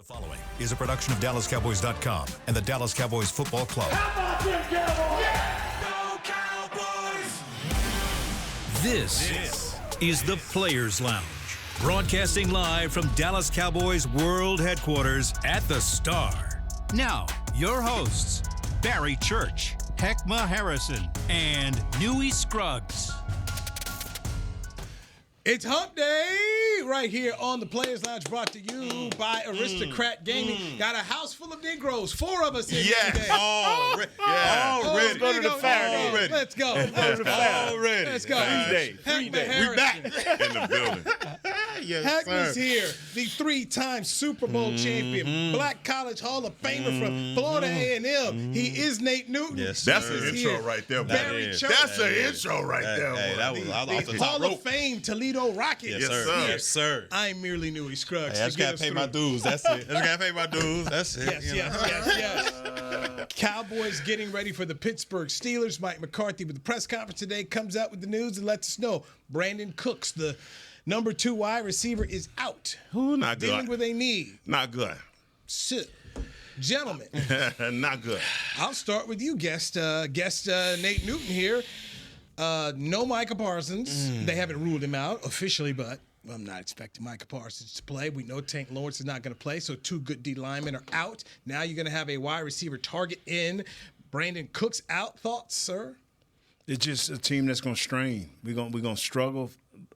Following is a production of DallasCowboys.com and the Dallas Cowboys Football Club. How about them Cowboys? Yeah! Go Cowboys! This is the Players Lounge, broadcasting live from Dallas Cowboys World Headquarters at the Star. Now, your hosts, Barry Church, Hek'ma Harrison, and Newy Scruggs. It's Hump Day right here on the Players Lounge, brought to you by Aristocrat Gaming. Got a house full of Negroes, 4 of us in here today. Already. Let's go to the Faraday. Already. Let's go. Already. Let's go. Free day. We back in the building. Hek'ma's here, the 3-time Super Bowl champion, Black College Hall of Famer from Florida A&M. He is Nate Newton. Yes, That's an intro right there. Barry Church. That's an intro right there. That was off the top Hall rope. of Fame Toledo Rockets. Yes, sir. Yes, sir. I'm merely Newy Scruggs. I just got to pay my dues. That's it. I just got to pay my dues. That's it. Yes. Cowboys getting ready for the Pittsburgh Steelers. Mike McCarthy with the press conference today comes out with the news and lets us know Brandon Cooks, the number 2 wide receiver, is out. Ooh, not good. Dealing with a knee. Not good. So, gentlemen. Not good. I'll start with you, guest Nate Newton here. No Micah Parsons. They haven't ruled him out officially, but I'm not expecting Micah Parsons to play. We know Tank Lawrence is not going to play, so 2 good D linemen are out. Now you're going to have a wide receiver target in. Brandon Cooks out. Thoughts, sir? It's just a team that's going to strain. We're going to struggle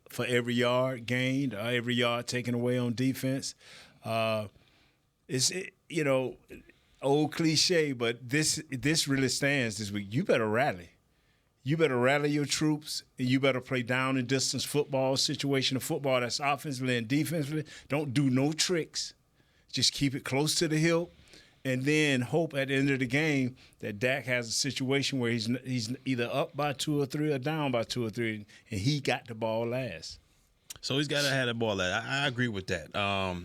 for every yard gained, every yard taken away on defense. Old cliche, but this really stands this week. You better rally. You better rally your troops, and you better play down and distance football, situational football that's offensively and defensively. Don't do no tricks. Just keep it close to the hilt, and then hope at the end of the game that Dak has a situation where he's either up by 2 or 3 or down by 2 or 3, and he got the ball last. So he's got to have the ball. I agree with that.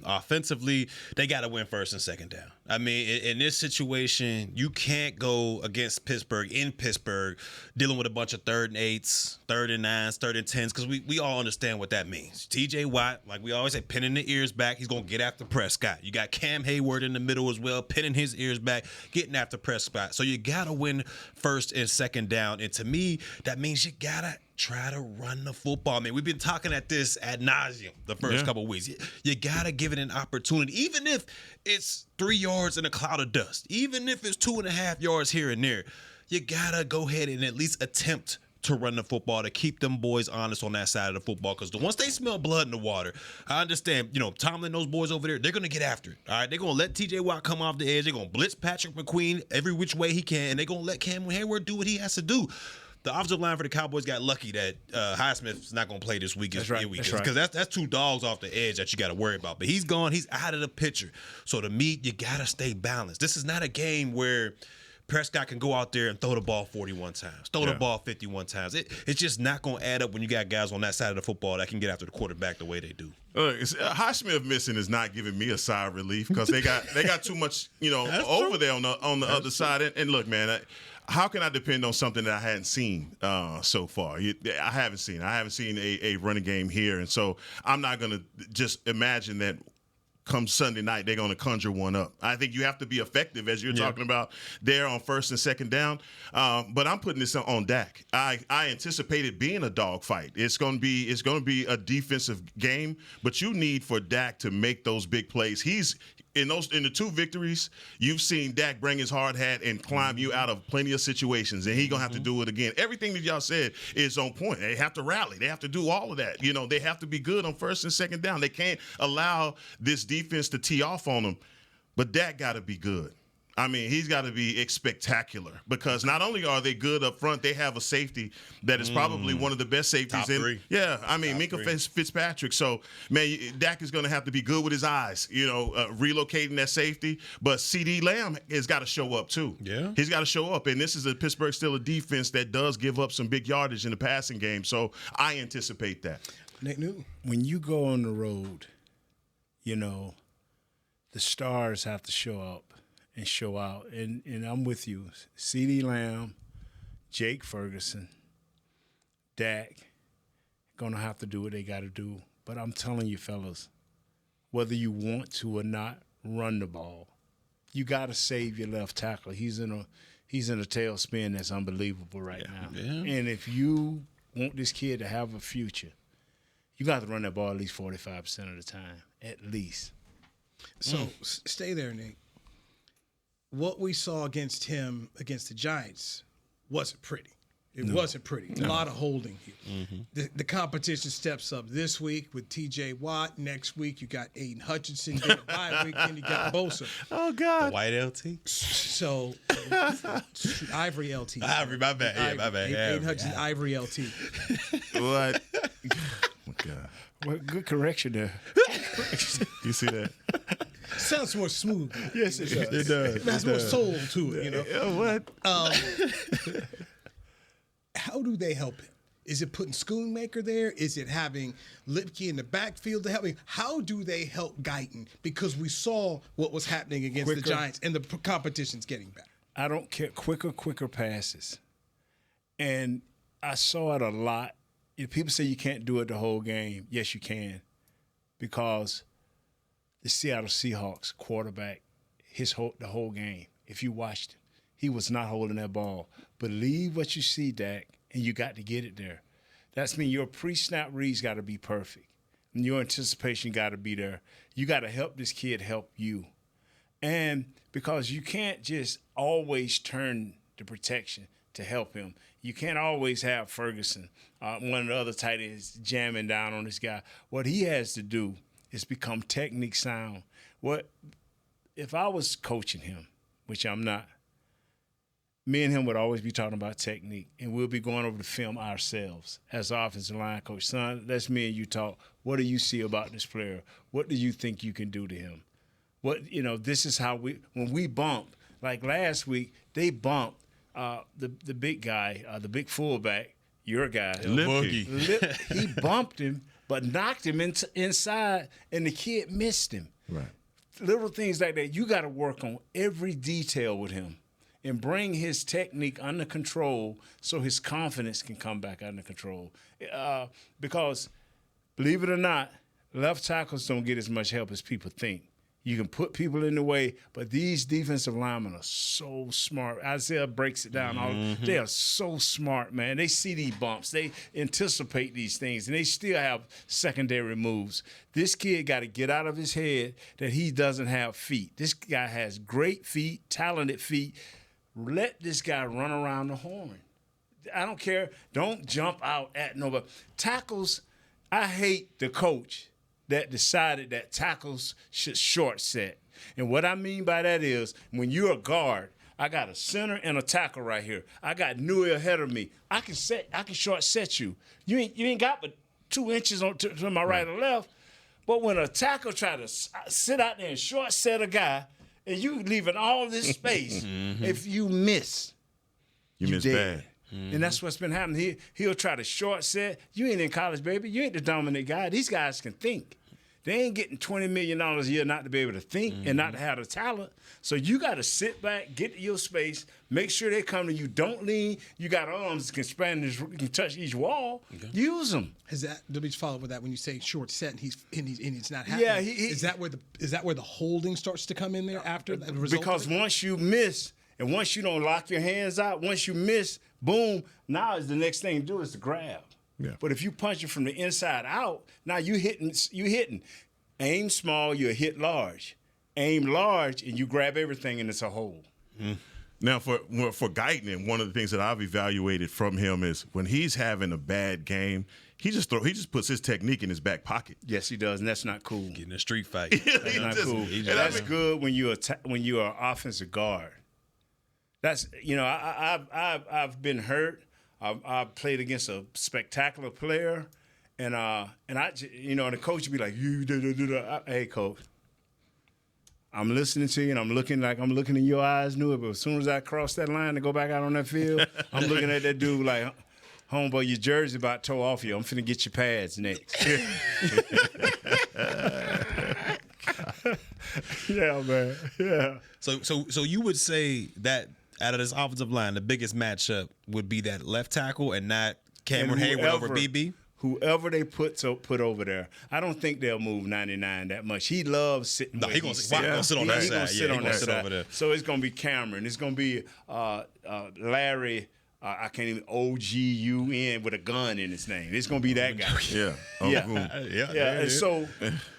Offensively, they got to win first and second down. I mean, in this situation, you can't go against Pittsburgh in Pittsburgh dealing with a bunch of 3rd and 8s, 3rd and 9s, 3rd and 10s, because we all understand what that means. T.J. Watt, like we always say, pinning the ears back. He's going to get after Prescott. You got Cam Hayward in the middle as well, pinning his ears back, getting after Prescott. So you got to win first and second down. And to me, that means you got to try to run the football. Man, we've been talking at this ad nauseum the first couple of weeks. You got to give it an opportunity, even if it's 3 yards in a cloud of dust, even if it's 2.5 yards here and there. You got to go ahead and at least attempt to run the football to keep them boys honest on that side of the football, because once they smell blood in the water, I understand, Tomlin, those boys over there, they're going to get after it. All right, they're going to let T.J. Watt come off the edge. They're going to blitz Patrick McQueen every which way he can, and they're going to let Cam Hayward do what he has to do. The offensive line for the Cowboys got lucky that Highsmith's not going to play this week. That's right. Because that's 2 dogs off the edge that you got to worry about. But he's gone. He's out of the picture. So to me, you got to stay balanced. This is not a game where Prescott can go out there and throw the ball 41 times, throw the ball 51 times. It's just not going to add up when you got guys on that side of the football that can get after the quarterback the way they do. Highsmith missing is not giving me a sigh of relief, because they got too much over there on the other side. And look, man, how can I depend on something that I hadn't seen so far? I haven't seen a running game here, and so I'm not going to just imagine that come Sunday night they're going to conjure one up. I think you have to be effective, as you're talking about there on first and second down. But I'm putting this on Dak. I anticipate it being a dogfight. It's going to be a defensive game, but you need for Dak to make those big plays. He's in the 2 victories, you've seen Dak bring his hard hat and climb you out of plenty of situations, and he's going to have to do it again. Everything that y'all said is on point. They have to rally. They have to do all of that. They have to be good on first and second down. They can't allow this defense to tee off on them, but Dak got to be good. I mean, he's got to be spectacular, because not only are they good up front, they have a safety that is probably one of the best safeties Top 3. Yeah, I mean, Minkah Fitzpatrick. So, man, Dak is going to have to be good with his eyes, relocating that safety. But C.D. Lamb has got to show up, too. Yeah. He's got to show up. And this is a Pittsburgh Steelers defense that does give up some big yardage in the passing game. So, I anticipate that. Nate Newton. When you go on the road, the stars have to show up and show out. And I'm with you. CeeDee Lamb, Jake Ferguson, Dak, going to have to do what they got to do. But I'm telling you, fellas, whether you want to or not, run the ball. You got to save your left tackle. He's in a tailspin that's unbelievable right now. Yeah. And if you want this kid to have a future, you got to run that ball at least 45% of the time, at least. So stay there, Nate. What we saw against him, against the Giants, wasn't pretty. It wasn't pretty. A lot of holding here. The competition steps up this week with T.J. Watt. Next week, you got Aiden Hutchinson. Then bye week, then you got Bosa. Oh God. The white LT. So, Ivory LT. Ivory, my bad. Yeah, my bad. Yeah, Aiden Hutchinson, Ivory LT. What? Oh my God. Well, good correction there. You see that? Sounds more smooth. Yes, it does. It does. It has more soul to it, you know. Yeah, what? How do they help him? Is it putting Schoonmaker there? Is it having Lipke in the backfield to help him? How do they help Guyton? Because we saw what was happening against the Giants, and the competition's getting better. I don't care. Quicker passes. And I saw it a lot. If people say you can't do it the whole game, yes, you can. Because the Seattle Seahawks quarterback, the whole game, if you watched him, he was not holding that ball. Believe what you see, Dak, and you got to get it there. That's mean your pre-snap reads got to be perfect. And your anticipation got to be there. You got to help this kid help you. And because you can't just always turn the protection to help him. You can't always have Ferguson, one of the other tight ends, jamming down on this guy. What he has to do is become technique sound. If I was coaching him, which I'm not, me and him would always be talking about technique, and we'll be going over the film ourselves as offensive line coach. Son, let's me and you talk. What do you see about this player? What do you think you can do to him? This is how when we bump, like last week, they bumped the big guy, the big fullback, your guy. He bumped him, but knocked him inside, and the kid missed him. Right. Little things like that. You got to work on every detail with him and bring his technique under control so his confidence can come back under control. Because, believe it or not, left tackles don't get as much help as people think. You can put people in the way, but these defensive linemen are so smart. Isaiah breaks it down. They are so smart, man. They see these bumps. They anticipate these things, and they still have secondary moves. This kid got to get out of his head that he doesn't have feet. This guy has great feet, talented feet. Let this guy run around the horn. I don't care. Don't jump out at nobody. Tackles, I hate the coach that decided that tackles should short set. And what I mean by that is when you're a guard, I got a center and a tackle right here. I got Newy ahead of me. I can short set you. You ain't got but 2 inches to my right or left. But when a tackle try to sit out there and short set a guy, and you leaving all this space, if you miss, you miss dead. bad. And that's what's been happening. He'll try to short set. You ain't in college, baby. You ain't the dominant guy. These guys can think. They ain't getting $20 million a year not to be able to think and not to have the talent. So you got to sit back, get to your space, make sure they come to you. Don't lean. You got arms that can span this, can touch each wall. Okay. Use them. Let me just follow up with that. When you say short set and he's not happening, yeah, is that where the holding starts to come in there after the result? Because once you miss and once you don't lock your hands out, once you miss, boom, now is the next thing to do is to grab. Yeah. But if you punch it from the inside out, now you hitting. Aim small, you hit large. Aim large, and you grab everything, and it's a hole. Now, for Guyton, one of the things that I've evaluated from him is when he's having a bad game, he just puts his technique in his back pocket. Yes, he does, and that's not cool. Getting a street fight. That's not cool. That's good when you're an offensive guard. That's I've been hurt. I played against a spectacular player, and the coach would be like, hey, coach, I'm listening to you, and I'm looking in your eyes, Newy, but as soon as I cross that line to go back out on that field, I'm looking at that dude like, homeboy, your jersey about tore off you. I'm finna get your pads next. Yeah, man. Yeah. So you would say that out of this offensive line, the biggest matchup would be that left tackle and not Cameron Hayward over BB? whoever they put over there, I don't think they'll move 99 that much. He loves sitting. No, he's going to sit on that side. He's going to sit on that side. Over there. So it's going to be Cameron. It's going to be Larry. I can't even OGUN with a gun in his name. It's going to be that guy. Yeah. And so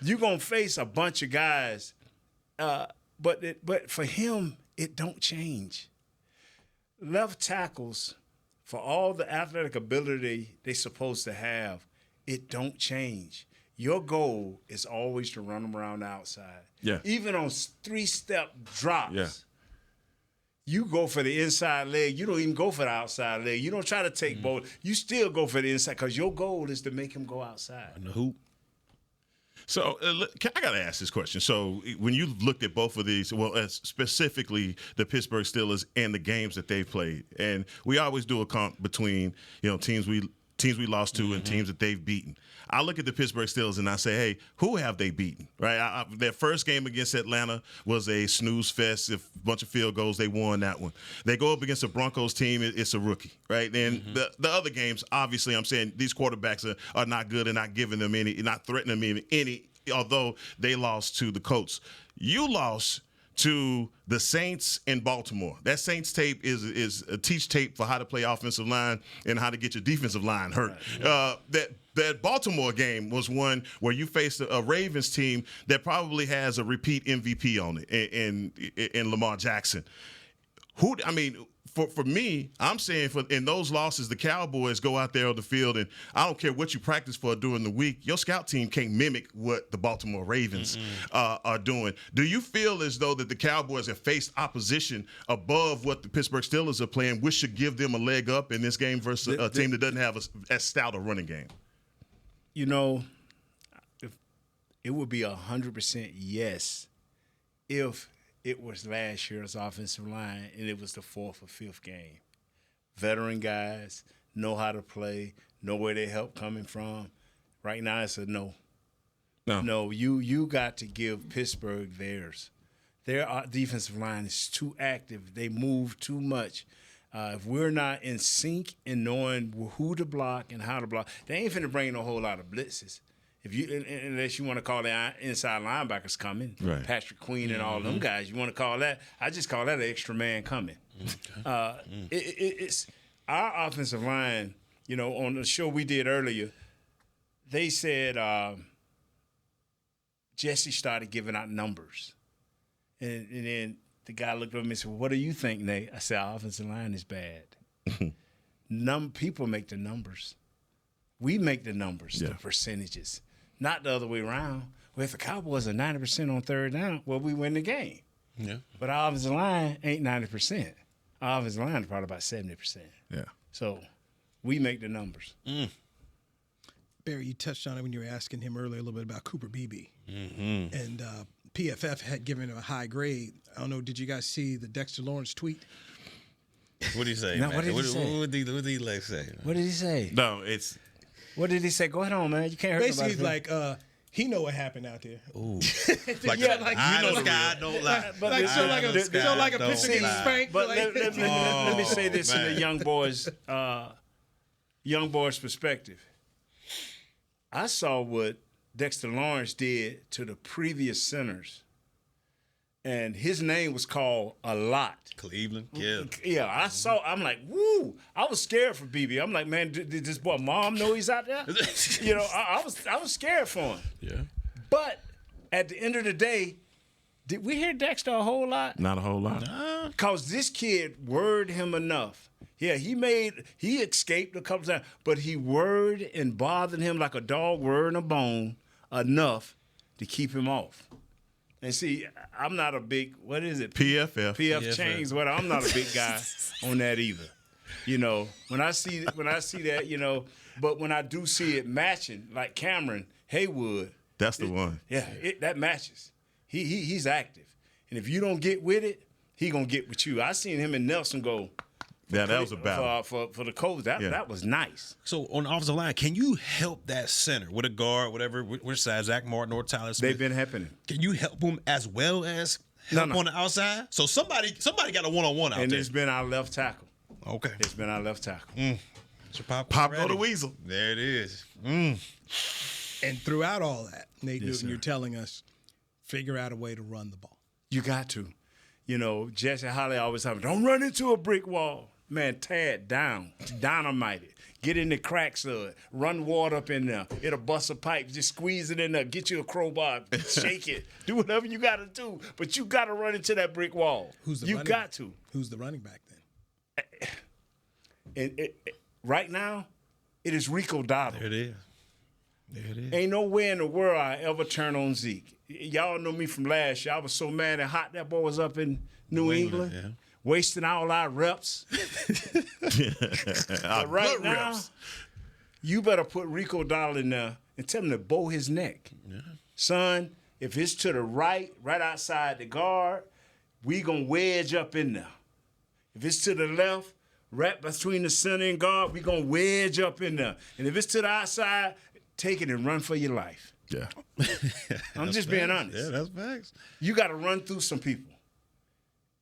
you're going to face a bunch of guys, but for him, it don't change. Left tackles, for all the athletic ability they're supposed to have, it don't change. Your goal is always to run them around the outside. Yeah. Even on 3-step drops. Yeah. You go for the inside leg. You don't even go for the outside leg. You don't try to take both. You still go for the inside because your goal is to make him go outside. And the hoop. So I got to ask this question. So when you looked at both of these, specifically the Pittsburgh Steelers and the games that they've played, and we always do a comp between teams we lost to and teams that they've beaten. I look at the Pittsburgh Steelers and I say, hey, who have they beaten? Right? Their first game against Atlanta was a snooze fest. A bunch of field goals, they won that one. They go up against a Broncos team, it's a rookie, right? And the other games, obviously, I'm saying these quarterbacks are not good and not giving them any, not threatening them any, although they lost to the Colts. You lost to the Saints in Baltimore. That Saints tape is a teach tape for how to play offensive line and how to get your defensive line hurt. That Baltimore game was one where you faced a Ravens team that probably has a repeat MVP on it in Lamar Jackson. For me, I'm saying in those losses, the Cowboys go out there on the field, and I don't care what you practice for during the week, your scout team can't mimic what the Baltimore Ravens are doing. Do you feel as though that the Cowboys have faced opposition above what the Pittsburgh Steelers are playing, which should give them a leg up in this game versus a team that doesn't have as stout a running game? It would be 100% yes if it was last year's offensive line and it was the fourth or fifth game. Veteran guys know how to play, know where their help coming from. Right now it's a no. No, you got to give Pittsburgh theirs. Their defensive line is too active. They move too much. If we're not in sync in knowing who to block and how to block, they ain't finna bring a whole lot of blitzes. Unless you want to call the inside linebackers coming, right. Patrick Queen and all them guys, you want to call that? I just call that an extra man coming. Okay. It's our offensive line. On the show we did earlier, they said Jesse started giving out numbers, and then the guy looked at me and said, "What do you think, Nate?" I said, "Our offensive line is bad." People make the numbers. We make the numbers, the percentages. Not the other way around. Well, if the Cowboys are 90% on third down, well, we win the game. Yeah. But our offensive line ain't 90%. Our offensive line is probably about 70%. Yeah. So we make the numbers. Barry, you touched on it when you were asking him earlier a little bit about Cooper Beebe. And PFF had given him a high grade. I don't know, did you guys see the Dexter Lawrence tweet? What did he say, no, man? What did he say? What did he like say? What did he say? No, it's... What did he say? Go ahead on, man. You can't hurt basically, nobody. he's like, he know what happened out there. Ooh. Like, you know the guy don't lie. Like, so like a picture getting spanked. But let me say this in the young boys' perspective. I saw what Dexter Lawrence did to the previous centers, and his name was called a lot. Cleveland, yeah. Yeah, I saw. I'm like, woo! I was scared for BB. I'm like, man, did this boy mom know he's out there? I was scared for him. Yeah. But at the end of the day, did we hear Dexter a whole lot? Not a whole lot. Because this kid worried him enough. Yeah, he escaped a couple times, but he worried and bothered him like a dog worrying a bone enough to keep him off. And see, I'm not a big, what is it? PF chains. Well, I'm not a big guy on that either. When I see that, but when I do see it matching, like Cameron Haywood. That's the one. Yeah, that matches. He's active. And if you don't get with it, he going to get with you. I seen him and Nelson go. Yeah, that was a battle. For the Colts, that was nice. So on the offensive line, can you help that center with a guard, whatever, which side, Zach Martin or Tyler Smith? They've been helping him. Can you help him as well as help on the outside? So somebody got a one-on-one out there. And it's been our left tackle. Okay. It's been our left tackle. Pablo the Weasel. There it is. And throughout all that, Nate Newton, sir. you're telling us, figure out a way to run the ball. You got to. You know, Jesse Holly always said, don't run into a brick wall. Man, tear it down. Dynamite it. Get in the cracks of it. Run water up in there. It'll bust a pipe. Just squeeze it in there. Get you a crowbar. Shake it. Do whatever you got to do. But you got to run into that brick wall. You got to. Who's the running back then? Right now, it is Rico Dowdle. There it is. There it is. Ain't nowhere in the world I ever turn on Zeke. Y'all know me from last year. I was so mad and hot that boy was up in New England. Yeah. Wasting all our reps. But right now, you better put Rico Dowdle in there and tell him to bow his neck. Yeah. Son, if it's to the right outside the guard, we going to wedge up in there. If it's to the left, right between the center and guard, we going to wedge up in there. And if it's to the outside, take it and run for your life. Yeah. I'm just being honest. Yeah, that's facts. You got to run through some people.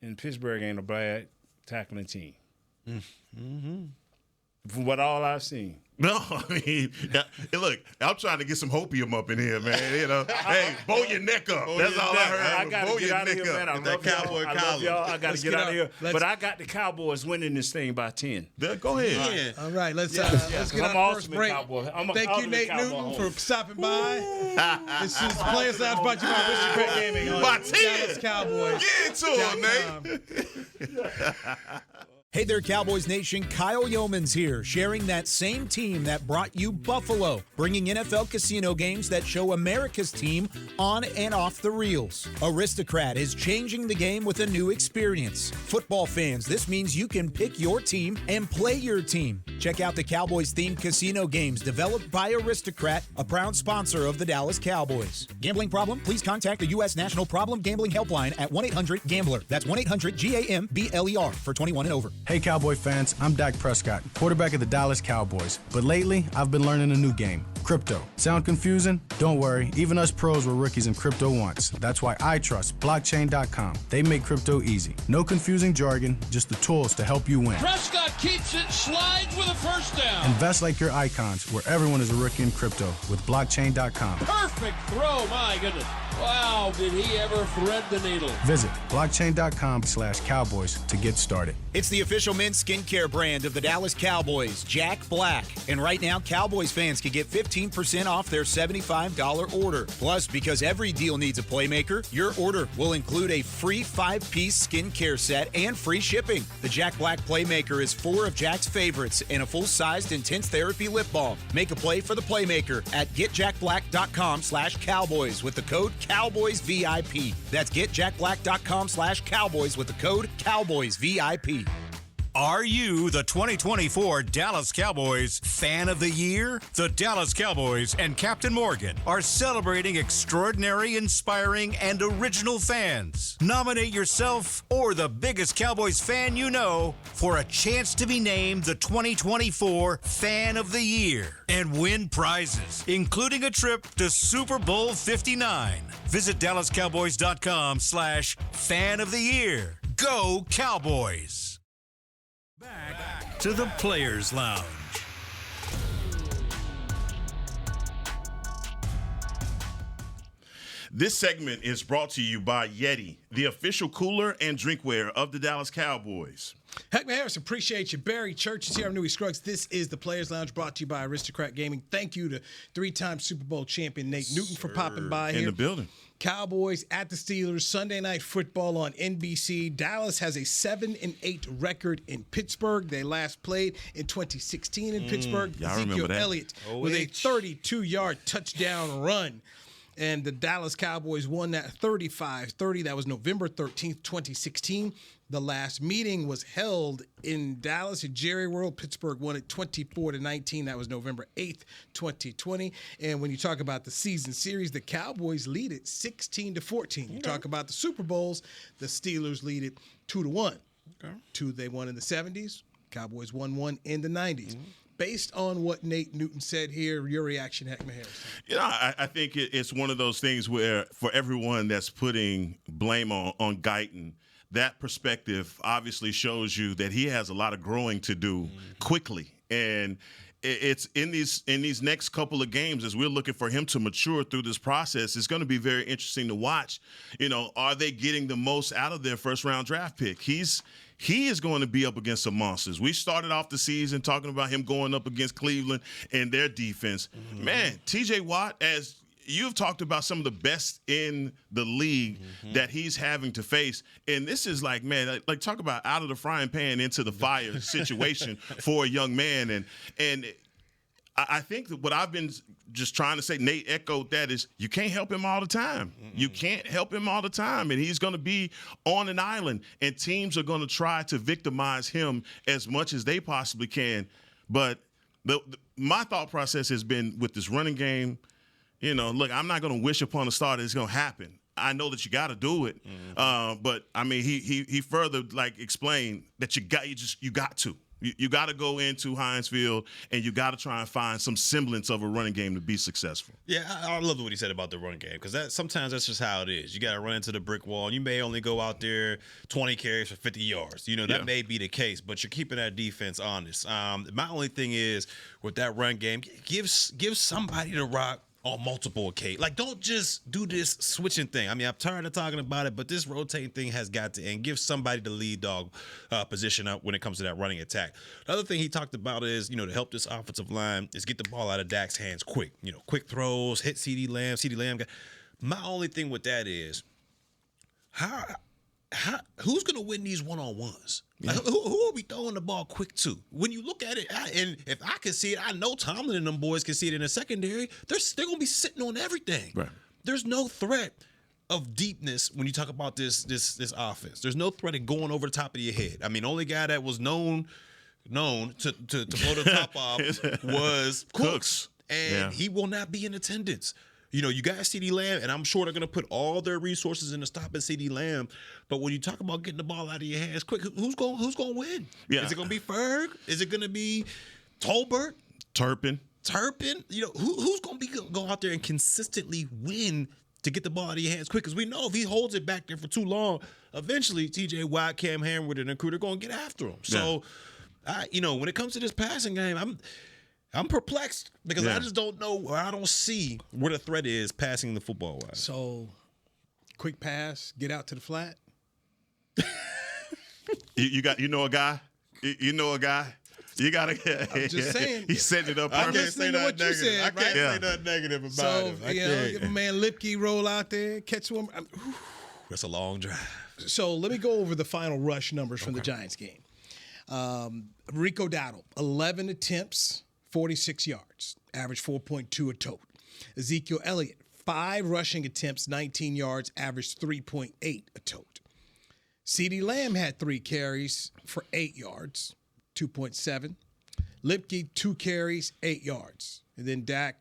And Pittsburgh ain't a bad tackling team. Mm-hmm. From what all I've seen. No, I mean, look, I'm trying to get some hopium up in here, man. You know, hey, bow your neck up. That's all I heard. I got to get out of here, man. I love y'all. I love y'all. I got to get out of here. But I got the Cowboys winning this thing by 10. Go ahead. All right, let's get our first break. Thank you, Nate Newton, for stopping by. This is Players Lounge brought to you by Aristocrat Gaming on By 10. Dallas Cowboys. Get into it, Nate. Hey there, Cowboys Nation. Kyle Yeomans here, sharing that same team that brought you Buffalo, bringing NFL casino games that show America's team on and off the reels. Aristocrat is changing the game with a new experience. Football fans, this means you can pick your team and play your team. Check out the Cowboys-themed casino games developed by Aristocrat, a proud sponsor of the Dallas Cowboys. Gambling problem? Please contact the U.S. National Problem Gambling Helpline at 1-800-GAMBLER. That's 1-800-GAMBLER for 21 and over. Hey Cowboy fans, I'm Dak Prescott, quarterback of the Dallas Cowboys. But lately, I've been learning a new game, crypto. Sound confusing? Don't worry, even us pros were rookies in crypto once. That's why I trust blockchain.com. They make crypto easy. No confusing jargon, just the tools to help you win. Prescott keeps it, slides with a first down. Invest like your icons, where everyone is a rookie in crypto with blockchain.com. Perfect throw, my goodness. Wow, did he ever thread the needle. Visit blockchain.com/cowboys to get started. It's the official men's skincare brand of the Dallas Cowboys, Jack Black. And right now, Cowboys fans can get 15% off their $75 order. Plus, because every deal needs a playmaker, your order will include a free 5-piece skincare set and free shipping. The Jack Black Playmaker is 4 of Jack's favorites and a full-sized intense therapy lip balm. Make a play for the Playmaker at getjackblack.com/Cowboys with the code CowboysVIP. That's getjackblack.com/Cowboys with the code CowboysVIP. Are you the 2024 Dallas Cowboys Fan of the Year? The Dallas Cowboys and Captain Morgan are celebrating extraordinary, inspiring, and original fans. Nominate yourself or the biggest Cowboys fan you know for a chance to be named the 2024 Fan of the Year and win prizes, including a trip to Super Bowl 59. Visit DallasCowboys.com/Fan of the Year. Go Cowboys! Back to the Players Lounge. This segment is brought to you by Yeti, the official cooler and drinkware of the Dallas Cowboys. Hek'ma Harris, appreciate you. Barry Church is here. I'm Newy Scruggs. This is the Players Lounge brought to you by Aristocrat Gaming. Thank you to 3-time Super Bowl champion Nate Newton for popping by here. In the building. Cowboys at the Steelers, Sunday Night Football on NBC. Dallas has a 7-8 record in Pittsburgh. They last played in 2016 in Pittsburgh. Y'all remember that. Elliott with a 32-yard touchdown run. And the Dallas Cowboys won that 35-30. That was November 13th, 2016. The last meeting was held in Dallas at Jerry World. Pittsburgh won it 24-19. That was November 8th, 2020. And when you talk about the season series, the Cowboys lead it 16-14. You talk about the Super Bowls, the Steelers lead it 2-1. Okay. 2 they won in the 70s. Cowboys won 1 in the 90s. Based on what Nate Newton said here, your reaction, Hek'ma Harris? You know, I think it's one of those things where for everyone that's putting blame on Guyton, that perspective obviously shows you that he has a lot of growing to do quickly And it's in these next couple of games as we're looking for him to mature through this process. It's going to be very interesting to watch. Are they getting the most out of their first-round draft pick? He is going to be up against some monsters. We started off the season talking about him going up against Cleveland and their defense. Mm-hmm. Man, T.J. Watt, as you've talked about some of the best in the league that he's having to face. And this is like talk about out of the frying pan into the fire situation for a young man. And I think that what I've been just trying to say, Nate echoed that, is you can't help him all the time. Mm-mm. You can't help him all the time. And he's going to be on an island, and teams are going to try to victimize him as much as they possibly can. But my thought process has been with this running game, look, I'm not going to wish upon a star that it's going to happen. I know that you got to do it, but I mean, he further explained that you got to. You got to go into Heinz Field, and you got to try and find some semblance of a running game to be successful. Yeah, I love what he said about the running game, because sometimes that's just how it is. You got to run into the brick wall. You may only go out there 20 carries for 50 yards. That may be the case, but you're keeping that defense honest. My only thing is with that run game, give somebody the rock on multiple occasions. Don't just do this switching thing. I mean, I'm tired of talking about it, but this rotating thing has got to end. Give somebody the lead dog position up when it comes to that running attack. The other thing he talked about is, to help this offensive line is get the ball out of Dak's hands quick. Quick throws, hit CeeDee Lamb. My only thing with that is, who's going to win these one-on-ones? Who are we throwing the ball quick to? When you look at it, and if I can see it, I know Tomlin and them boys can see it in the secondary. They're going to be sitting on everything. Right. There's no threat of deepness when you talk about this offense. There's no threat of going over the top of your head. I mean, only guy that was known to blow the top off was Cooks. And he will not be in attendance. You got CeeDee Lamb, and I'm sure they're going to put all their resources into stopping CeeDee Lamb. But when you talk about getting the ball out of your hands quick, who's going to win? Yeah. Is it going to be Ferg? Is it going to be Tolbert? Turpin? Who's going to go out there and consistently win to get the ball out of your hands quick? Because we know if he holds it back there for too long, eventually T.J. Watt, Cam Hayward, and the crew, they're going to get after him. So, when it comes to this passing game, I'm perplexed because I just don't know, or I don't see where the threat is passing the football wise. So, quick pass, get out to the flat. You know a guy. You gotta. I'm just saying. He set it up perfect. I can't say nothing negative. I can't say nothing negative about him. Give a man Lipke roll out there, catch one. That's a long drive. So let me go over the final rush numbers from the Giants game. Rico Dowdle, 11 attempts, 46 yards, average 4.2 a tote. Ezekiel Elliott, 5 rushing attempts, 19 yards, average 3.8 a tote. CeeDee Lamb had 3 carries for 8 yards, 2.7. Lipke, 2 carries, 8 yards. And then Dak,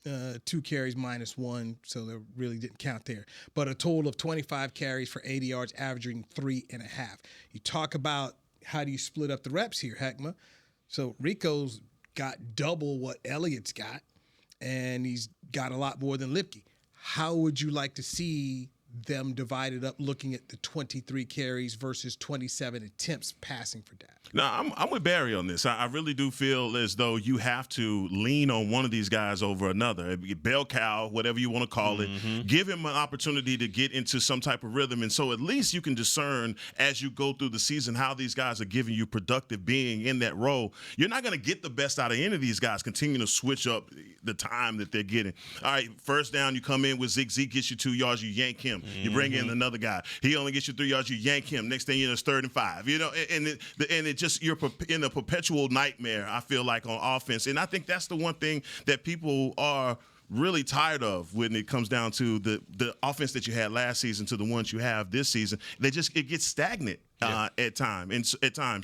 2 carries minus 1, so they really didn't count there. But a total of 25 carries for 80 yards, averaging 3.5. You talk about how do you split up the reps here, Hek'ma. So Rico's got double what Elliott's got, and he's got a lot more than Lipke. How would you like to see them divided up, looking at the 23 carries versus 27 attempts passing for Dak? No, I'm with Barry on this. I really do feel as though you have to lean on one of these guys over another. Bell cow, whatever you want to call it. Give him an opportunity to get into some type of rhythm. And so at least you can discern as you go through the season how these guys are giving you productive being in that role. You're not going to get the best out of any of these guys continuing to switch up the time that they're getting. All right, first down, you come in with Zeke. Zeke gets you 2 yards, you yank him. You bring in another guy. He only gets you 3 yards, you yank him. Next thing you know, it's 3rd and 5. And it just, you're in a perpetual nightmare, I feel like, on offense. And I think that's the one thing that people are really tired of when it comes down to the offense that you had last season to the ones you have this season. It gets stagnant at times.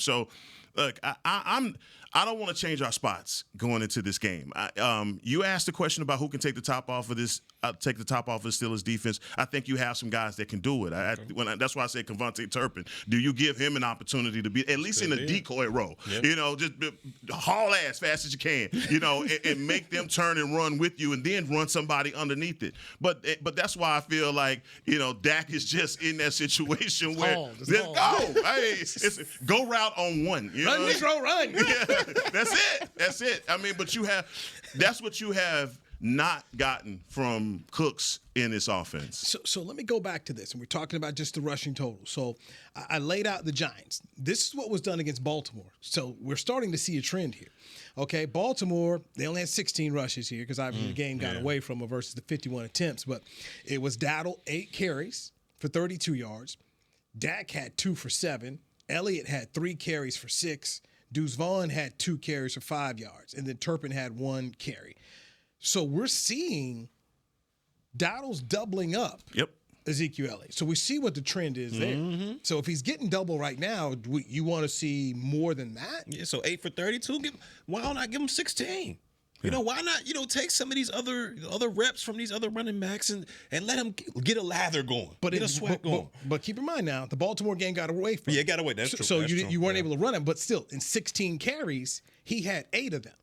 So, look, I don't want to change our spots going into this game. You asked the question about who can take the top off of this. Take the top off of the Steelers defense. I think you have some guys that can do it. That's why I said Kevontae Turpin. Do you give him an opportunity to be at least in a decoy role? Yep. Just haul ass fast as you can. And make them turn and run with you, and then run somebody underneath it. But that's why I feel like Dak is just in that situation where just go. Hey, it's go route on one. Run, Negro, run. That's it. I mean, but that's what you have not gotten from Cooks in this offense. So let me go back to this, and we're talking about just the rushing total. So I laid out the Giants. This is what was done against Baltimore. So we're starting to see a trend here. Okay, Baltimore, they only had 16 rushes here because obviously the game got away from them versus the 51 attempts. But it was Dowdle, 8 carries for 32 yards. Dak had 2 for 7. Elliott had 3 carries for 6. Deuce Vaughn had 2 carries for 5 yards. And then Turpin had 1 carry. So we're seeing Dowdle's doubling up Ezekiel Elliott. So we see what the trend is there. So if he's getting double right now, you want to see more than that? Yeah, so 8 for 32. Why don't I give him 16? You know, why not, take some of these other reps from these other running backs and let him get a lather going, get a sweat going. But keep in mind now, the Baltimore game got away from him. Yeah, it got away. That's true. So you weren't able to run him, but still, in 16 carries, he had 8 of them.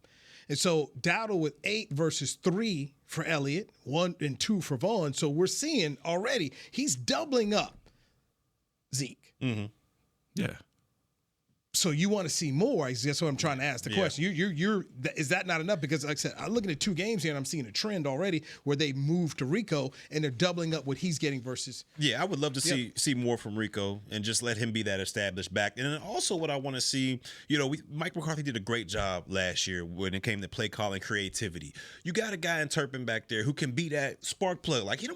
And so Dowdle with 8 versus 3 for Elliott, 1 and 2 for Vaughn. So we're seeing already he's doubling up Zeke. Yeah. So you want to see more? That's what I'm trying to ask the question. Is that not enough? Because like I said, I'm looking at 2 games here and I'm seeing a trend already where they moved to Rico and they're doubling up what he's getting versus. Yeah, I would love to see more from Rico and just let him be that established back. And then also what I want to see, Mike McCarthy did a great job last year when it came to play calling creativity. You got a guy in Turpin back there who can be that spark plug. Like he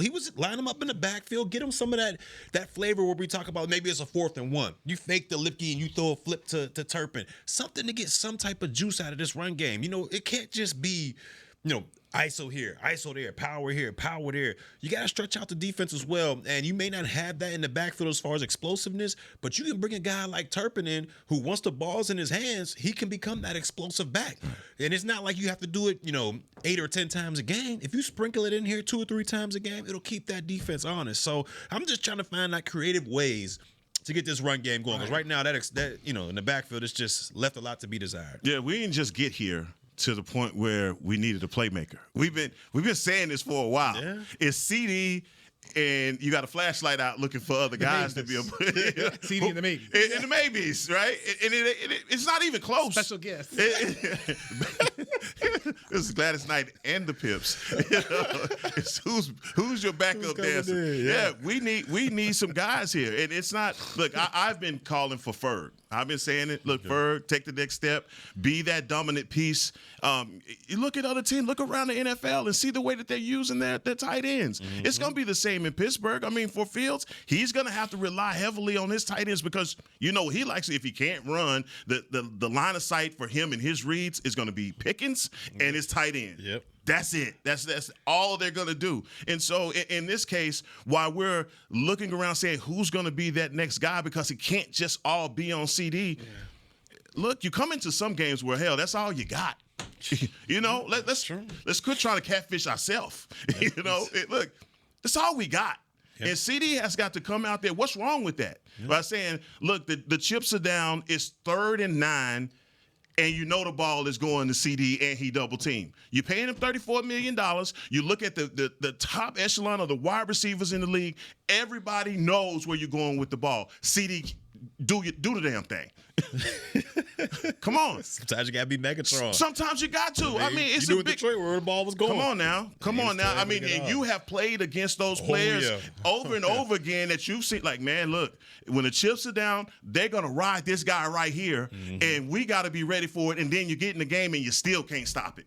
was line him up in the backfield, get him some of that flavor where we talk about maybe it's a 4th and 1. You fake the Lipke and you throw a flip to Turpin. Something to get some type of juice out of this run game. It can't just be, ISO here, ISO there, power here, power there. You got to stretch out the defense as well. And you may not have that in the backfield as far as explosiveness, but you can bring a guy like Turpin in who, once the ball's in his hands, he can become that explosive back. And it's not like you have to do it, 8 or 10 times a game. If you sprinkle it in here 2 or 3 times a game, it'll keep that defense honest. So I'm just trying to find out creative ways to get this run game going. Because right now, that in the backfield, it's just left a lot to be desired. Yeah, we didn't just get here to the point where we needed a playmaker. We've been saying this for a while. Yeah. It's CD, and you got a flashlight out looking for other guys to be able to CD and the maybes. And the maybes, right? And it's not even close. Special guest. This is Gladys Knight and the Pips. It's who's your backup dancer? Yeah, we need some guys here. And it's not, look, I've been calling for Ferg. I've been saying it. Look, Ferg, take the next step. Be that dominant piece. You look at other teams, look around the NFL and see the way that they're using their tight ends. It's going to be the same in Pittsburgh. I mean, for Fields, he's going to have to rely heavily on his tight ends because, he likes it. If he can't run, the line of sight for him and his reads is going to be Pickens and his tight end. Yep. That's it. That's all they're going to do. And so in this case, while we're looking around saying who's going to be that next guy because it can't just all be on CD, look, you come into some games where, hell, that's all you got. Let's quit trying to catfish ourselves. Look, that's all we got. Yep. And CD has got to come out there. What's wrong with that? By saying, look, the chips are down. It's 3rd and 9. And the ball is going to CD and he double team. You're paying him $34 million. You look at the top echelon of the wide receivers in the league. Everybody knows where you're going with the ball. CD, do the damn thing. Come on. Sometimes you got to be Megatron. Sometimes you got to. I mean, it's a big Detroit where the ball was going. Come on now. I mean, you have played against those players over and over again that you've seen. Like, man, look, when the chips are down, they're going to ride this guy right here, and we got to be ready for it. And then you get in the game and you still can't stop it.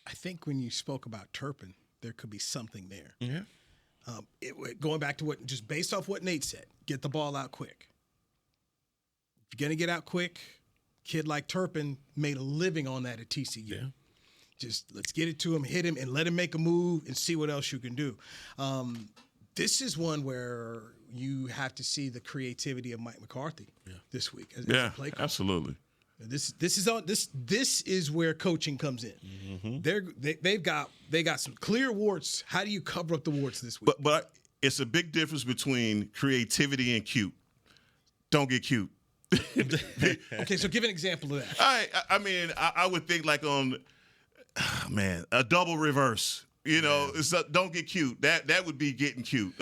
I think when you spoke about Turpin, there could be something there. Yeah. Going back to just based off what Nate said, get the ball out quick. If you're going to get out quick, kid like Turpin made a living on that at TCU. Yeah. Just let's get it to him, hit him, and let him make a move and see what else you can do. This is one where you have to see the creativity of Mike McCarthy this week. As a play caller. Absolutely. This is where coaching comes in. They got some clear warts. How do you cover up the warts this week? But it's a big difference between creativity and cute. Don't get cute. Okay, so give an example of that. I mean, I would think like on, a double reverse. Don't get cute. That would be getting cute.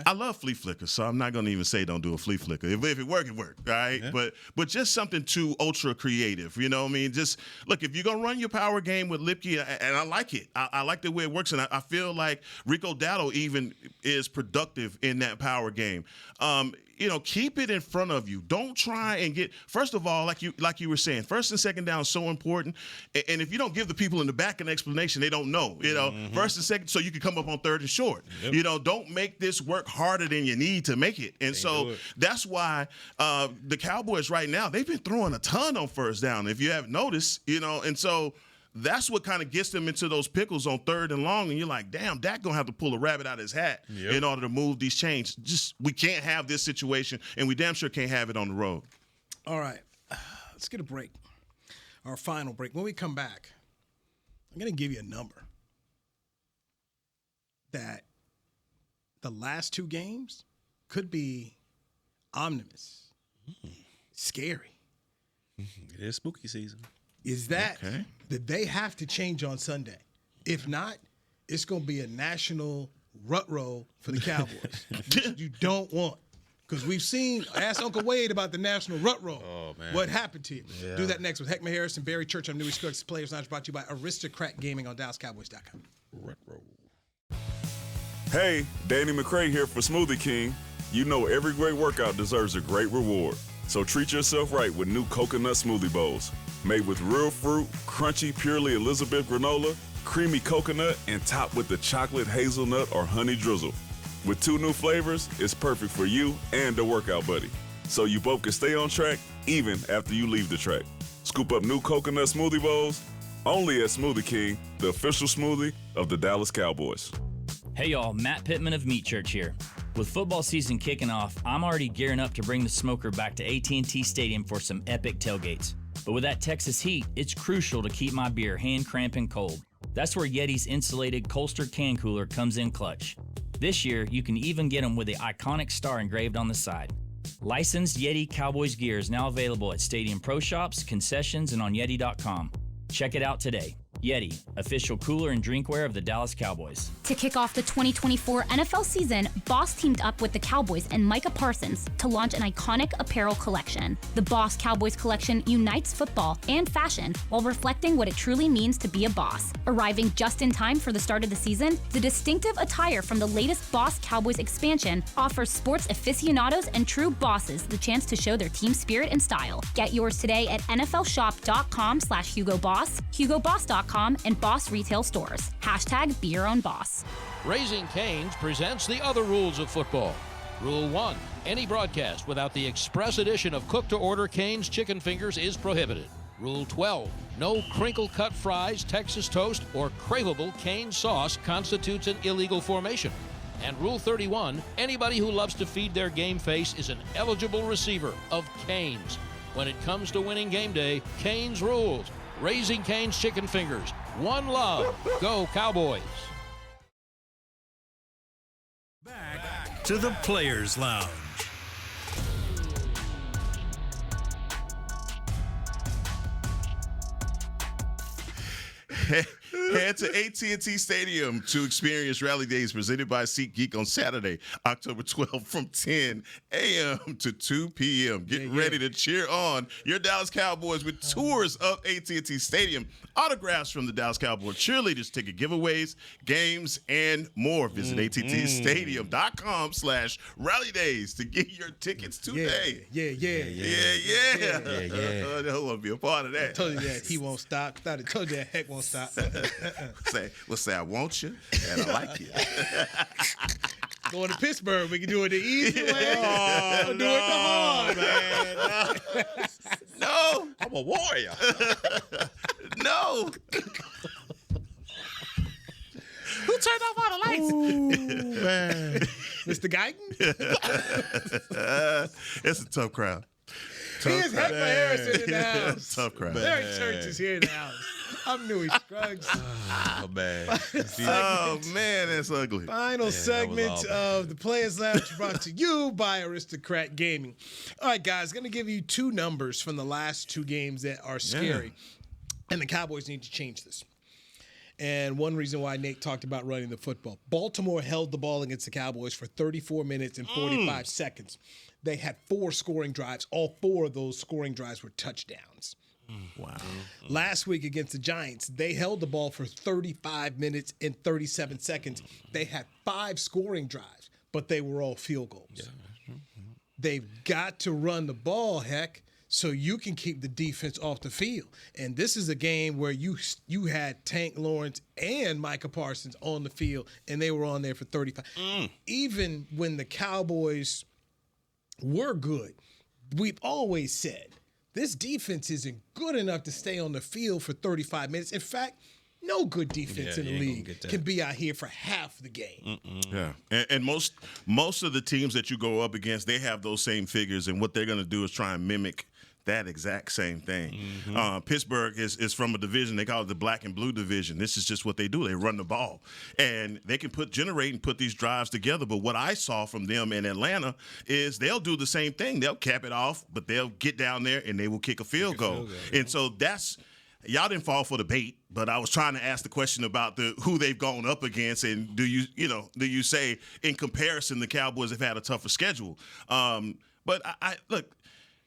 I love flea flickers, so I'm not going to even say don't do a flea flicker. If it work, it work, all right? Yeah. But just something too ultra creative, you know what I mean? Just, look, if you're going to run your power game with Lipke, and I like it. I like the way it works, and I feel like Rico Dowdle even is productive in that power game. Keep it in front of you. Don't try and get, first of all, like you were saying, first and second down is so important. And if you don't give the people in the back an explanation, they don't know. First and second, so you can come up on third and short. Yep. Don't make this work harder than you need to make it. And so that's why the Cowboys right now, they've been throwing a ton on first down, if you haven't noticed, and so that's what kind of gets them into those pickles on third and long, and you're like, damn, Dak gonna have to pull a rabbit out of his hat in order to move these chains. We can't have this situation, and we damn sure can't have it on the road. All right, let's get a break, our final break. When we come back, I'm gonna give you a number that the last two games could be ominous, scary. It is spooky season. Is that they have to change on Sunday. If not, it's going to be a national rut roll for the Cowboys, which you don't want. Because we've seen, ask Uncle Wade about the national rut roll. Oh, man. What happened to you? Yeah. Do that next with Hek'ma Harrison, Barry Church. I'm Newy Scruggs. Players Lounge brought to you by Aristocrat Gaming on DallasCowboys.com. Rut roll. Hey, Danny McCray here for Smoothie King. You know every great workout deserves a great reward. So treat yourself right with new coconut smoothie bowls. Made with real fruit, crunchy, purely Elizabeth granola, creamy coconut, and topped with the chocolate hazelnut or honey drizzle. With 2 new flavors, it's perfect for you and the workout buddy. So you both can stay on track even after you leave the track. Scoop up new coconut smoothie bowls only at Smoothie King, the official smoothie of the Dallas Cowboys. Hey y'all, Matt Pittman of Meat Church here. With football season kicking off, I'm already gearing up to bring the smoker back to AT&T Stadium for some epic tailgates. But with that Texas heat, it's crucial to keep my beer hand cramping cold. That's where Yeti's insulated Colster can cooler comes in clutch. This year, you can even get them with the iconic star engraved on the side. Licensed Yeti Cowboys gear is now available at Stadium Pro Shops, concessions, and on Yeti.com. Check it out today. Yeti, official cooler and drinkware of the Dallas Cowboys. To kick off the 2024 NFL season, Boss teamed up with the Cowboys and Micah Parsons to launch an iconic apparel collection. The Boss Cowboys collection unites football and fashion while reflecting what it truly means to be a boss. Arriving just in time for the start of the season, the distinctive attire from the latest Boss Cowboys expansion offers sports aficionados and true bosses the chance to show their team spirit and style. Get yours today at nflshop.com/HugoBoss, HugoBoss.com, and Boss retail stores. # be your own boss. Raising Cane's presents the other rules of football. Rule 1, any broadcast without the express edition of cook-to-order Cane's chicken fingers is prohibited. Rule 12, no crinkle-cut fries, Texas toast, or craveable Cane's sauce constitutes an illegal formation. And Rule 31, anybody who loves to feed their game face is an eligible receiver of Cane's. When it comes to winning game day, Cane's rules. Raising Cane's chicken fingers. One love. Go Cowboys. Back to the Players Lounge. Head to AT&T Stadium to experience Rally Days presented by SeatGeek on Saturday, October 12th from 10 a.m. to 2 p.m. Get ready to cheer on your Dallas Cowboys with tours of AT&T Stadium, autographs from the Dallas Cowboys cheerleaders, ticket giveaways, games, and more. Visit attstadium.com/Rally Days to get your tickets today. Yeah. I want to be a part of that. I told you that he won't stop. I told you that Heck won't stop. say I want you and I like you. Going to Pittsburgh, we can do it the easy way. Do it the hard, man. No. I'm a warrior. No. Who turned off all the lights? Ooh, man. Mr. Guyton? It's a tough crowd. Here's Hek'ma Harrison in the house. Tough crowd. Larry Church is here in the house. I'm Newy Scruggs. Oh, man. Oh, man, that's ugly. Final segment of the Players Lounge brought to you by Aristocrat Gaming. All right, guys, going to give you 2 numbers from the last 2 games that are scary. And the Cowboys need to change this. And one reason why Nate talked about running the football. Baltimore held the ball against the Cowboys for 34 minutes and 45 seconds. They had 4 scoring drives. All 4 of those scoring drives were touchdowns. Wow. Last week against the Giants, they held the ball for 35 minutes and 37 seconds. They had 5 scoring drives, but they were all field goals. Yeah. They've got to run the ball, heck, so you can keep the defense off the field. And this is a game where you had Tank Lawrence and Micah Parsons on the field, and they were on there for 35. Even when the Cowboys were good, we've always said, this defense isn't good enough to stay on the field for 35 minutes. In fact, no good defense in the league can be out here for half the game. Yeah, and most of the teams that you go up against, they have those same figures, and what they're going to do is try and mimic that exact same thing. Pittsburgh is from a division, they call it the black and blue division. This is just what they do. They run the ball. And they can generate and put these drives together. But what I saw from them in Atlanta is they'll do the same thing. They'll cap it off, but they'll get down there and they will kick a field goal. And so y'all didn't fall for the bait, but I was trying to ask the question about who they've gone up against, and do you say in comparison the Cowboys have had a tougher schedule? But I look,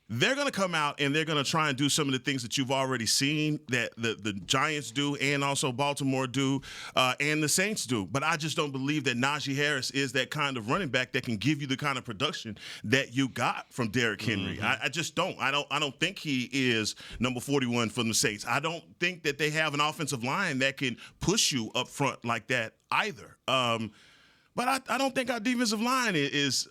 they're going to come out and they're going to try and do some of the things that you've already seen that the Giants do and also Baltimore do and the Saints do. But I just don't believe that Najee Harris is that kind of running back that can give you the kind of production that you got from Derrick Henry. I just don't. I don't think he is number 41 from the Saints. I don't think that they have an offensive line that can push you up front like that either. But I don't think our defensive line is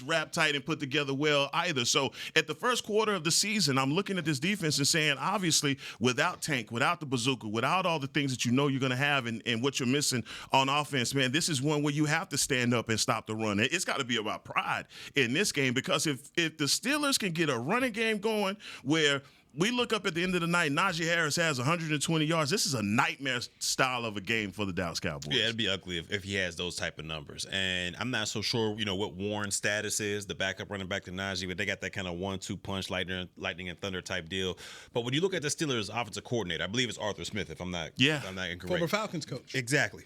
wrapped tight and put together well either. So at the first quarter of the season, I'm looking at this defense and saying, obviously, without Tank, without the bazooka, without all the things that you know you're going to have and what you're missing on offense, man, this is one where you have to stand up and stop the run. It's got to be about pride in this game, because if the Steelers can get a running game going where we look up at the end of the night, Najee Harris has 120 yards. This is a nightmare style of a game for the Dallas Cowboys. Yeah, it'd be ugly if he has those type of numbers. And I'm not so sure, what Warren's status is, the backup running back to Najee, but they got that kind of 1-2 punch, lightning and thunder type deal. But when you look at the Steelers' offensive coordinator, I believe it's Arthur Smith, if I'm not incorrect. Former Falcons coach. Exactly.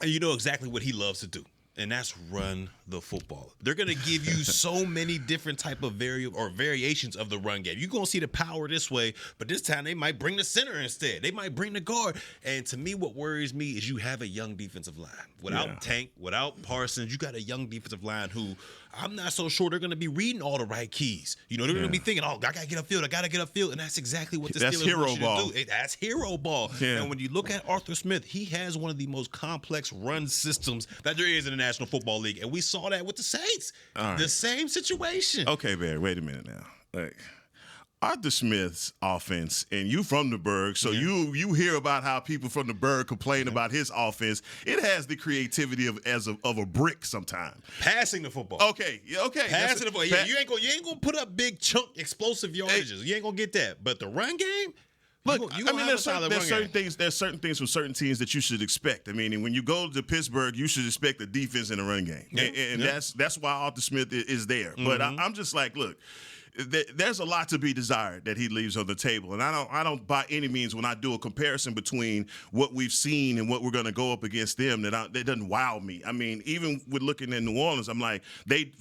And you know exactly what he loves to do. And that's run the football. They're going to give you so many different type of variations of the run game. You're going to see the power this way, but this time they might bring the center instead. They might bring the guard. And to me, what worries me is you have a young defensive line. Without Tank, without Parsons, you got a young defensive line who I'm not so sure they're going to be reading all the right keys. They're going to be thinking, I got to get upfield. And that's exactly what the Steelers want you to do. That's hero ball. Yeah. And when you look at Arthur Smith, he has one of the most complex run systems that there is in the National Football League. And we saw that with the Saints. Right. The same situation. Okay, Barry, wait a minute now. Arthur Smith's offense, and you from the Burgh, so you hear about how people from the Burgh complain about his offense. It has the creativity of a brick sometimes. Passing the football. Okay. Passing the football. You ain't gonna put up big chunk explosive yardages. You ain't gonna get that. But the run game. Look, there's certain things from certain teams that you should expect. I mean, when you go to Pittsburgh, you should expect the defense in the run game, and that's why Arthur Smith is there. But I'm just like, look, there's a lot to be desired that he leaves on the table, and I don't by any means, when I do a comparison between what we've seen and what we're going to go up against them, that doesn't wow me. I mean, even with looking at New Orleans, I'm like,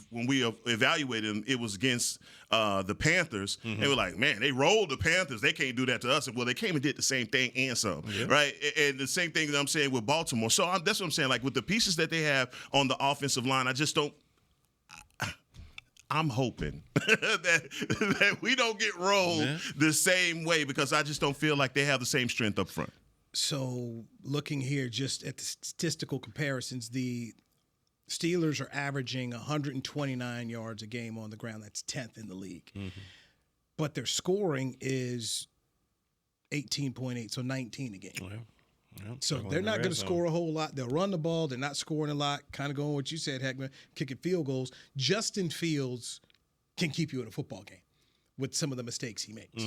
when we evaluated them, it was against the Panthers, and we're like, man, they rolled the Panthers. They can't do that to us. Well, they came and did the same thing and some, right? And the same thing that I'm saying with Baltimore. So that's what I'm saying. Like with the pieces that they have on the offensive line, I just don't. I'm hoping that we don't get rolled the same way, because I just don't feel like they have the same strength up front. So looking here just at the statistical comparisons, the Steelers are averaging 129 yards a game on the ground. That's 10th in the league. But their scoring is 18.8, so 19 a game. So they're not going to score a whole lot. They'll run the ball. They're not scoring a lot. Kind of going what you said, Hek'ma, kicking field goals. Justin Fields can keep you in a football game with some of the mistakes he makes.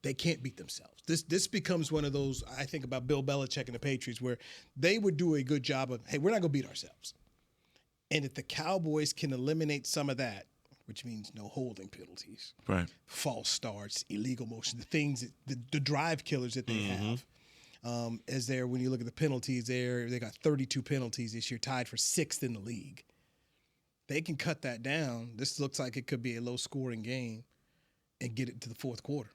They can't beat themselves. This becomes one of those, I think about Bill Belichick and the Patriots, where they would do a good job of, hey, we're not going to beat ourselves. And if the Cowboys can eliminate some of that, which means no holding penalties, false starts, illegal motion, the things, the drive killers that they have, as there, when you look at the penalties there, they got 32 penalties this year, tied for 6th in the league. They can cut that down. This looks like it could be a low-scoring game and get it to the fourth quarter.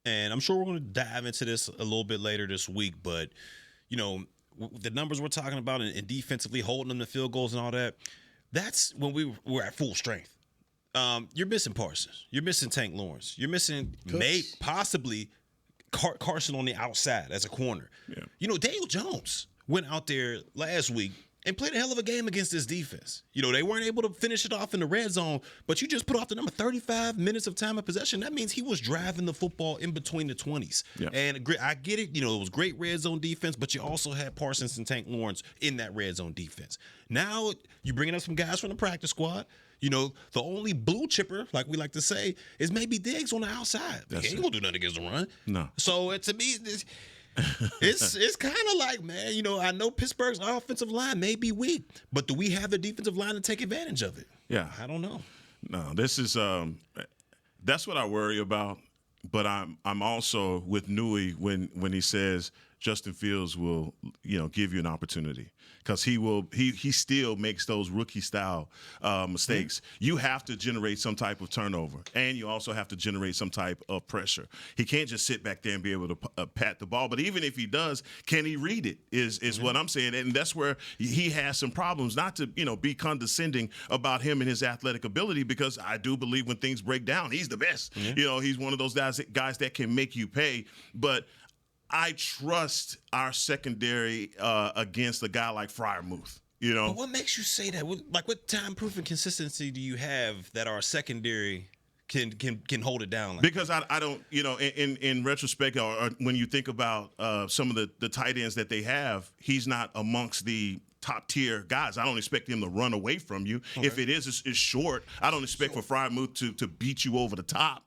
And I'm sure we're going to dive into this a little bit later this week, but, the numbers we're talking about and defensively holding them to field goals and all that, that's when we're at full strength. You're missing Parsons. You're missing Tank Lawrence. You're missing possibly Carson on the outside as a corner. Yeah. Daniel Jones went out there last week and played a hell of a game against this defense. They weren't able to finish it off in the red zone, but you just put off the number 35 minutes of time of possession. That means he was driving the football in between the 20s. Yeah. And I get it. It was great red zone defense, but you also had Parsons and Tank Lawrence in that red zone defense. Now you're bringing up some guys from the practice squad. The only blue chipper, like we like to say, is maybe Diggs on the outside. He ain't going to do nothing against the run. No. So to me, it's kind of like, man, I know Pittsburgh's offensive line may be weak, but do we have the defensive line to take advantage of it? Yeah. I don't know. No, this is that's what I worry about. But I'm also with Newy when he says Justin Fields will, give you an opportunity, because he still makes those rookie style mistakes. Mm-hmm. You have to generate some type of turnover, and you also have to generate some type of pressure. He can't just sit back there and be able to pat the ball. But even if he does, can he read it? Is mm-hmm. what I'm saying, and that's where he has some problems. Not to be condescending about him and his athletic ability, because I do believe when things break down, he's the best. Mm-hmm. He's one of those guys that can make you pay, but I trust our secondary against a guy like Freiermuth. But what makes you say that? What time-proof and consistency do you have that our secondary can hold it down? Because I don't, in retrospect, or when you think about some of the tight ends that they have, he's not amongst the top-tier guys. I don't expect him to run away from you. Okay. If it is, it's short. I don't expect for Freiermuth to beat you over the top.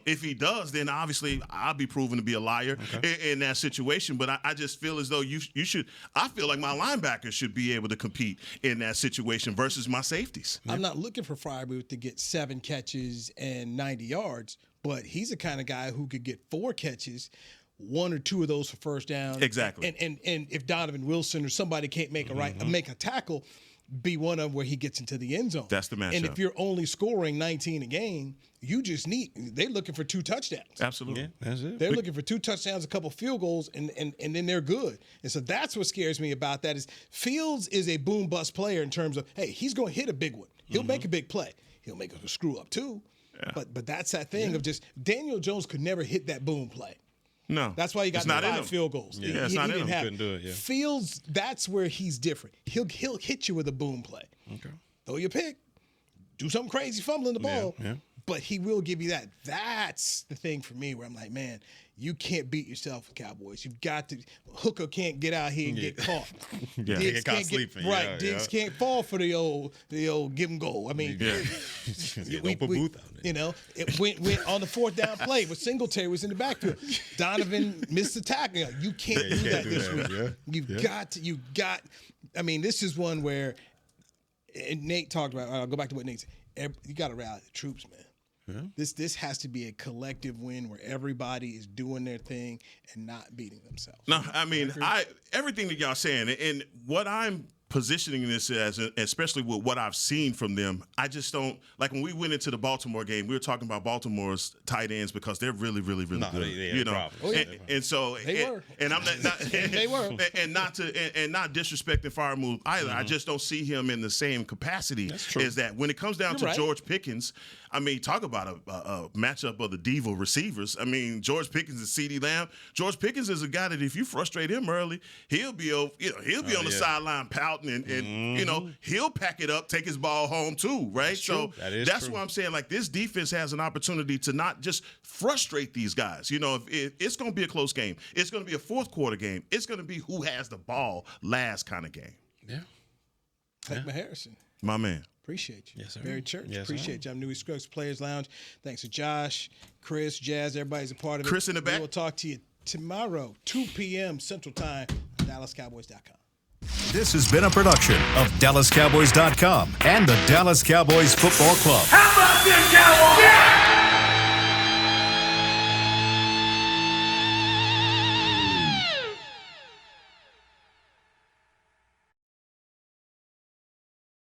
If he does, then obviously I'll be proven to be a liar in that situation. But I just feel as though you should – I feel like my linebackers should be able to compete in that situation versus my safeties. I'm not looking for Freiermuth to get 7 catches and 90 yards, but he's the kind of guy who could get 4 catches, 1 or 2 of those for first down. Exactly. And if Donovan Wilson or somebody can't make make a tackle, be one of them where he gets into the end zone. That's the matchup. And if you're only scoring 19 a game, they're looking for 2 touchdowns. Absolutely. Yeah, that's it. They're looking for 2 touchdowns, a couple field goals, and then they're good. And so that's what scares me about that is Fields is a boom-bust player in terms of, hey, he's going to hit a big one. He'll make a big play. He'll make a screw-up too. Yeah. But that's that thing of just Daniel Jones could never hit that boom play. No. That's why he got 5 field goals. Yeah, it's not in him. Couldn't do it, yeah. Fields, that's where he's different. He'll hit you with a boom play. Okay. Throw your pick. Do something crazy, fumbling the ball. Yeah. But he will give you that. That's the thing for me where I'm like, man, you can't beat yourself with Cowboys. You've got to. Hooker can't get out here and get caught. Yeah, Diggs can't sleeping. Right. Yeah, Diggs can't fall for the old give him goal. I mean, don't put Booth out there. It went on the 4th down play when Singletary was in the backfield. Donovan missed the tackle. You can't do that this week. Yeah. You've got. I mean, this is one where, and Nate talked about. I'll go back to what Nate said. You got to rally the troops, man. Yeah. This has to be a collective win where everybody is doing their thing and not beating themselves. No, I mean, everything that y'all saying, and what I'm positioning this as, especially with what I've seen from them, I just don't like when we went into the Baltimore game. We were talking about Baltimore's tight ends because they're really, really, really good. And so they were, and I'm not they were, and not disrespecting Freiermuth either. I just don't see him in the same capacity as that. When it comes down to George Pickens, I mean, talk about a matchup of the diva receivers. I mean, George Pickens and CeeDee Lamb. George Pickens is a guy that if you frustrate him early, he'll be on the sideline pouting and he'll pack it up, take his ball home too, right? So that's why I'm saying like this defense has an opportunity to not just frustrate these guys. If it's going to be a close game, it's going to be a fourth quarter game. It's going to be who has the ball last kind of game. Yeah. Hek'ma Harrison. My man. Appreciate you. Yes, sir. Barry Church. Yes, appreciate you. I'm Newy Scruggs Players Lounge. Thanks to Josh, Chris, Jazz. Everybody's a part of it. Chris in the back. We'll talk to you tomorrow, 2 p.m. Central Time, DallasCowboys.com. This has been a production of DallasCowboys.com and the Dallas Cowboys Football Club. How about this, Cowboys? Yeah!